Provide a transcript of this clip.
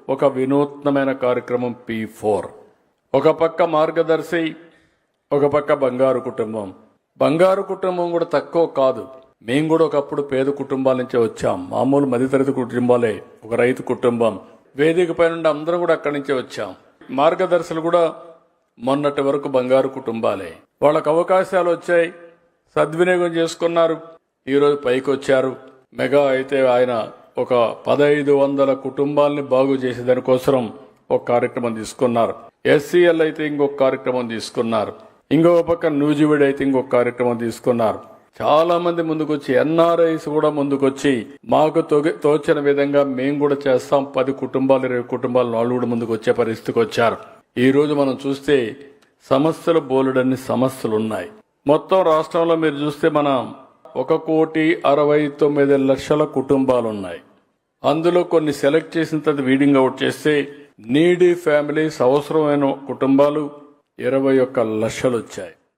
ఒక వినూత్నమైన కార్యక్రమం P4. ఒక పక్క మార్గదర్శి, ఒక పక్క బంగారు కుటుంబం. బంగారు కుటుంబం కూడా తక్కువ కాదు. మేము కూడా ఒకప్పుడు పేద కుటుంబాల నుంచే వచ్చాం. మామూలు మధ్యతరగతి కుటుంబాలే, ఒక రైతు కుటుంబం. వేదిక పై నుండి అందరం కూడా అక్కడి నుంచే వచ్చాం. మార్గదర్శులు కూడా మొన్నటి వరకు బంగారు కుటుంబాలే. వాళ్ళకు అవకాశాలు వచ్చాయి, సద్వినియోగం చేసుకున్నారు, ఈరోజు పైకి వచ్చారు. మెగా అయితే ఆయన ఒక 1500 కుటుంబాలని బాగు చేసే దానికోసం ఒక కార్యక్రమం తీసుకున్నారు. SCL అయితే ఇంకొక కార్యక్రమం తీసుకున్నారు. ఇంకొక పక్క న్యూజివీడ్ అయితే ఇంకొక కార్యక్రమం తీసుకున్నారు. చాలా మంది ముందుకొచ్చి, NRIs కూడా ముందుకొచ్చి మాకు తోచిన విధంగా మేము కూడా చేస్తాం, 10 కుటుంబాలు 20 కుటుంబాలు వాళ్ళు కూడా ముందుకు వచ్చే పరిస్థితికి వచ్చారు. ఈ రోజు మనం చూస్తే సమస్యలు బోలెడన్ని సమస్యలు ఉన్నాయి. మొత్తం రాష్ట్రంలో మీరు చూస్తే మనం 1,69,00,000 కుటుంబాలు ఉన్నాయి. అందులో కొన్ని సెలెక్ట్ చేసిన తర్వాత వీడింగ్ అవుట్ చేస్తే నీడీ ఫ్యామిలీస్, అవసరమైన కుటుంబాలు 21 లక్షలు వచ్చాయి.